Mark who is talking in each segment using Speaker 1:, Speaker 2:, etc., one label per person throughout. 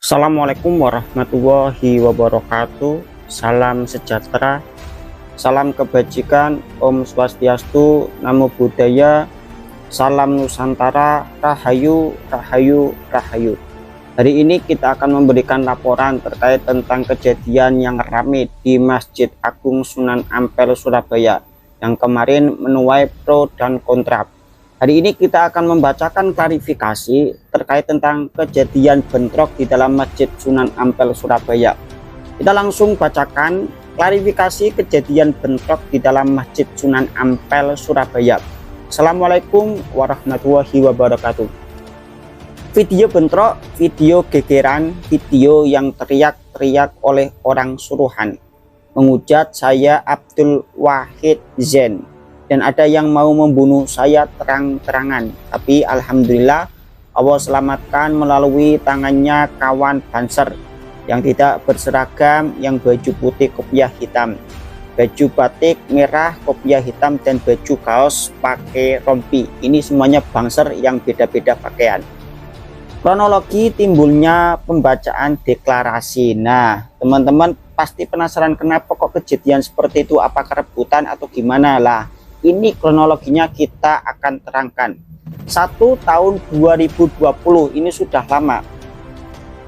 Speaker 1: Assalamualaikum warahmatullahi wabarakatuh. Salam sejahtera, salam kebajikan, Om Swastiastu, Namo Buddhaya, salam Nusantara, Rahayu, Rahayu, Rahayu. Hari ini kita akan memberikan laporan terkait tentang kejadian yang ramai di Masjid Agung Sunan Ampel Surabaya yang kemarin menuai pro dan kontra. Hari ini kita akan membacakan klarifikasi terkait tentang kejadian bentrok di dalam Masjid Sunan Ampel Surabaya. Kita langsung bacakan klarifikasi kejadian bentrok di dalam Masjid Sunan Ampel Surabaya. Assalamualaikum warahmatullahi wabarakatuh. Video bentrok, video gegeran, video yang teriak-teriak oleh orang suruhan. Menghujat saya Abdul Wahid Zen. Dan ada yang mau membunuh saya terang-terangan, tapi alhamdulillah Allah selamatkan melalui tangannya kawan Banser yang tidak berseragam, yang baju putih kopiah hitam, baju batik merah kopiah hitam, dan baju kaos pakai rompi. Ini semuanya Banser yang beda-beda pakaian. Kronologi timbulnya pembacaan deklarasi. Nah, teman-teman pasti penasaran kenapa kok kejadian seperti itu, apakah rebutan atau gimana lah. Ini kronologinya kita akan terangkan. 1 tahun 2020 ini sudah lama.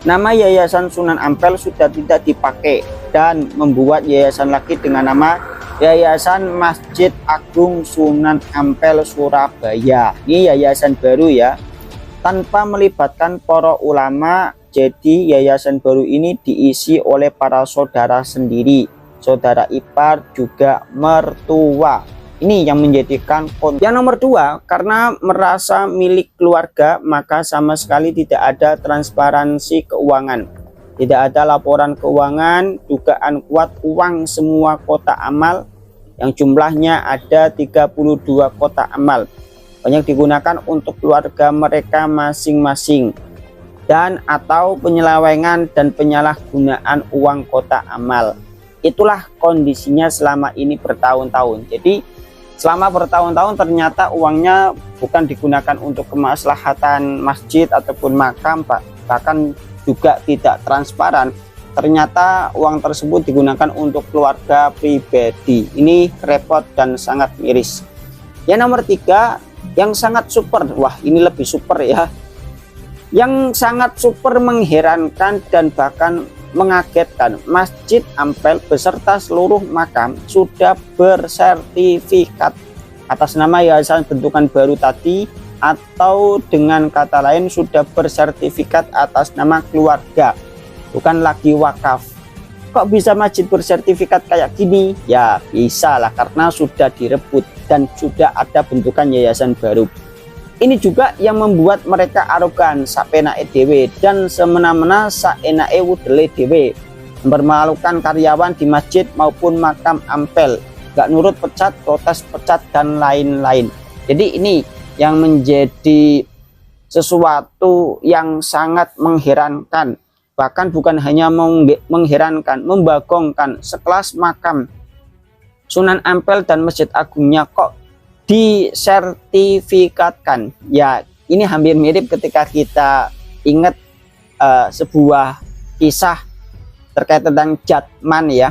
Speaker 1: Nama Yayasan Sunan Ampel sudah tidak dipakai dan membuat yayasan lagi dengan nama Yayasan Masjid Agung Sunan Ampel Surabaya. Ini yayasan baru ya, tanpa melibatkan para ulama. Jadi yayasan baru ini diisi oleh para saudara sendiri, saudara ipar juga mertua. Ini yang menjadikan yang nomor 2, karena merasa milik keluarga maka sama sekali tidak ada transparansi keuangan, tidak ada laporan keuangan, dugaan kuat uang semua kotak amal yang jumlahnya ada 32 kotak amal banyak digunakan untuk keluarga mereka masing-masing dan atau penyelewengan dan penyalahgunaan uang kotak amal. Itulah kondisinya selama ini bertahun-tahun. Jadi selama bertahun-tahun ternyata uangnya bukan digunakan untuk kemaslahatan masjid ataupun makam, bahkan juga tidak transparan. Ternyata uang tersebut digunakan untuk keluarga pribadi. Ini repot dan sangat miris. Yang nomor 3, yang sangat super. Wah, ini lebih super ya. Yang sangat super mengherankan dan bahkan mengagetkan, Masjid Ampel beserta seluruh makam sudah bersertifikat atas nama yayasan bentukan baru tadi, atau dengan kata lain sudah bersertifikat atas nama keluarga, bukan lagi wakaf. Kok bisa masjid bersertifikat kayak gini? Ya bisa lah, karena sudah direbut dan sudah ada bentukan yayasan baru. Ini juga yang membuat mereka arogan, sapenake dewe dan semena-mena saenake wudele dewe, mempermalukan karyawan di masjid maupun makam Ampel, gak nurut pecat, protes pecat, dan lain-lain. Jadi ini yang menjadi sesuatu yang sangat mengherankan, bahkan bukan hanya mengherankan, membagongkan. Sekelas makam Sunan Ampel dan Masjid Agungnya kok disertifikatkan. Ya, ini hampir mirip ketika kita ingat sebuah kisah terkait tentang Jatman ya.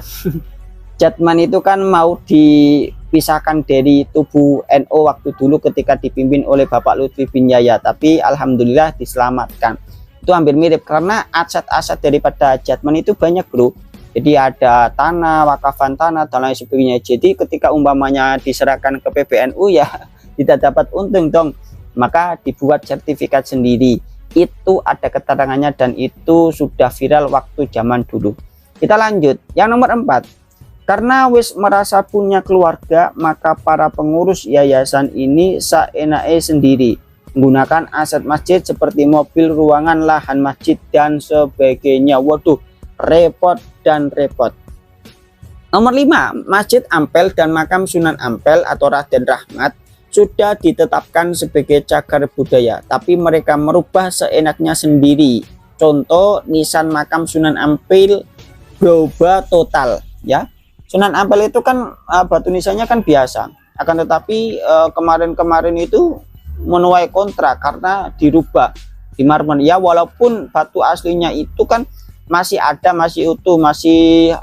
Speaker 1: Jatman itu kan mau dipisahkan dari tubuh NU waktu dulu ketika dipimpin oleh Bapak Lutfi bin Yahya, tapi alhamdulillah diselamatkan. Itu hampir mirip karena aset-aset daripada Jatman itu banyak, bro. Jadi ada tanah, wakafan tanah, dan lain sebagainya. Jadi ketika umpamanya diserahkan ke PBNU ya tidak dapat untung dong. Maka dibuat sertifikat sendiri. Itu ada keterangannya dan itu sudah viral waktu zaman dulu. Kita lanjut. Yang nomor 4. Karena wis merasa punya keluarga, maka para pengurus yayasan ini saenake sendiri, menggunakan aset masjid seperti mobil, ruangan, lahan masjid, dan sebagainya. Waduh, repot dan repot. Nomor 5, Masjid Ampel dan makam Sunan Ampel atau Raden Rahmat sudah ditetapkan sebagai cagar budaya, tapi mereka merubah seenaknya sendiri. Contoh, nisan makam Sunan Ampel berubah total ya. Sunan Ampel itu kan batu nisannya kan biasa, akan tetapi kemarin-kemarin itu menuai kontra karena dirubah. di marmer ya, walaupun batu aslinya itu kan masih ada, masih utuh, masih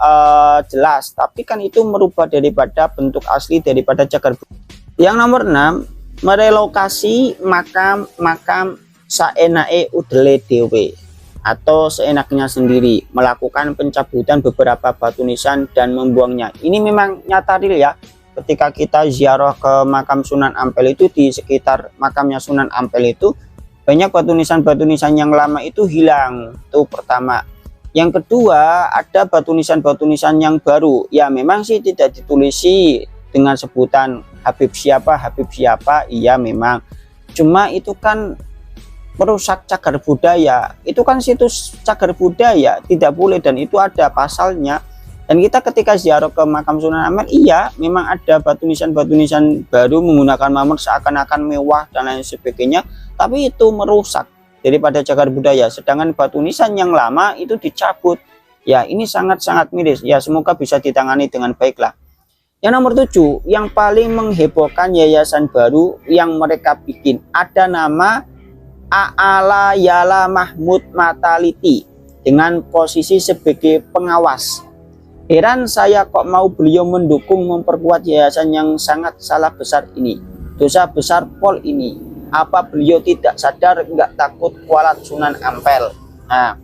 Speaker 1: jelas, tapi kan itu merubah daripada bentuk asli daripada cagar budaya. Yang nomor 6, merelokasi makam saenake udele dewe atau seenaknya sendiri, melakukan pencabutan beberapa batu nisan dan membuangnya. Ini memang nyata real ya, ketika kita ziarah ke makam Sunan Ampel itu, di sekitar makamnya Sunan Ampel itu banyak batu nisan yang lama itu hilang. Itu pertama. Yang kedua, ada batu nisan yang baru. Ya memang sih tidak ditulisi dengan sebutan Habib siapa, iya memang. Cuma itu kan merusak cagar budaya. Itu kan situs cagar budaya, tidak boleh, dan itu ada pasalnya. Dan kita ketika ziarah ke makam Sunan Ampel, iya memang ada batu nisan baru menggunakan marmer seakan-akan mewah dan lain sebagainya, tapi itu merusak daripada cagar budaya. Sedangkan batu nisan yang lama itu dicabut. Ya ini sangat-sangat miris. Ya semoga bisa ditangani dengan baiklah. Yang nomor 7, yang paling menghebohkan yayasan baru yang mereka bikin, ada nama A'ala Yala Mahmud Mataliti dengan posisi sebagai pengawas. Heran saya kok mau beliau mendukung memperkuat yayasan yang sangat salah besar ini, dosa besar pol ini. Apa beliau tidak sadar, nggak takut kualat Sunan Ampel? Nah,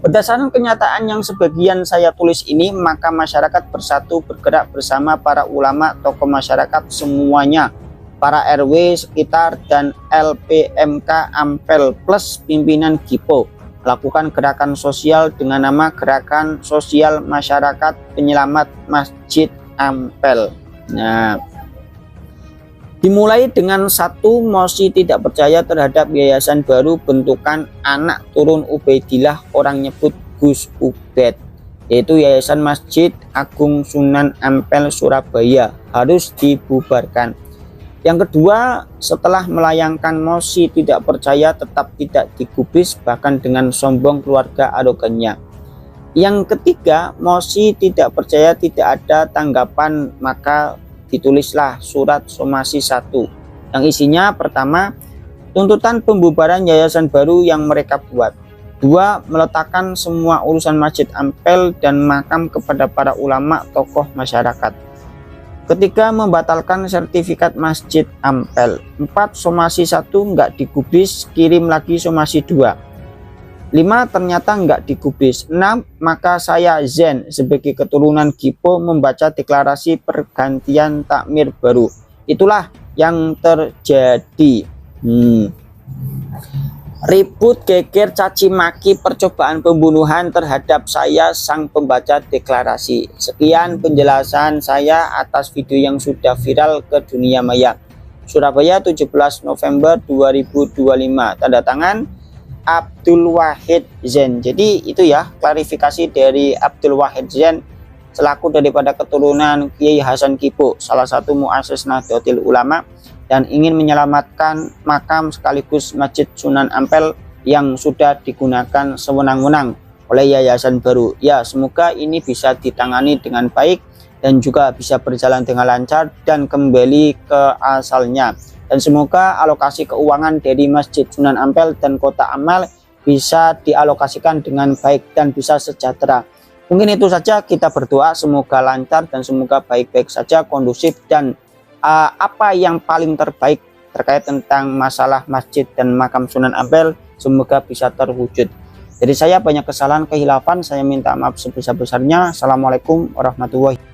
Speaker 1: berdasarkan kenyataan yang sebagian saya tulis ini, maka masyarakat bersatu bergerak bersama para ulama, tokoh masyarakat semuanya, para RW sekitar dan LPMK Ampel plus pimpinan GIPO melakukan gerakan sosial dengan nama Gerakan Sosial Masyarakat Penyelamat Masjid Ampel. Nah, dimulai dengan satu mosi tidak percaya terhadap yayasan baru bentukan anak turun Ubaidillah, orang nyebut Gus Ubed, yaitu Yayasan Masjid Agung Sunan Ampel Surabaya, harus dibubarkan. Yang kedua, setelah melayangkan mosi tidak percaya tetap tidak digubris, bahkan dengan sombong keluarga arogannya. Yang ketiga, mosi tidak percaya tidak ada tanggapan, maka ditulislah surat somasi 1 yang isinya pertama, tuntutan pembubaran yayasan baru yang mereka buat. 2, meletakkan semua urusan Masjid Ampel dan makam kepada para ulama tokoh masyarakat. Ketiga, membatalkan sertifikat Masjid Ampel. 4, somasi 1 nggak digubris, kirim lagi somasi 2. 5, ternyata nggak digubris. 6, maka saya Zen sebagai keturunan GIPO membaca deklarasi pergantian takmir baru. Itulah yang terjadi. Ribut, geger, caci maki, percobaan pembunuhan terhadap saya sang pembaca deklarasi. Sekian penjelasan saya atas video yang sudah viral ke dunia maya. Surabaya 17 November 2025. Tanda tangan Abdul Wahid Zen. Jadi itu ya klarifikasi dari Abdul Wahid Zen selaku daripada keturunan Kiai Hasan Kipo, salah satu muassis Nahdlatul Ulama, dan ingin menyelamatkan makam sekaligus Masjid Sunan Ampel yang sudah digunakan sewenang-wenang oleh yayasan baru. Ya, semoga ini bisa ditangani dengan baik dan juga bisa berjalan dengan lancar dan kembali ke asalnya. Dan semoga alokasi keuangan dari Masjid Sunan Ampel dan Kota Amal bisa dialokasikan dengan baik dan bisa sejahtera. Mungkin itu saja, kita berdoa semoga lancar dan semoga baik-baik saja, kondusif, dan apa yang paling terbaik terkait tentang masalah masjid dan makam Sunan Ampel semoga bisa terwujud. Jadi saya banyak kesalahan, kehilafan, saya minta maaf sebesar-besarnya. Assalamualaikum warahmatullahi wabarakatuh.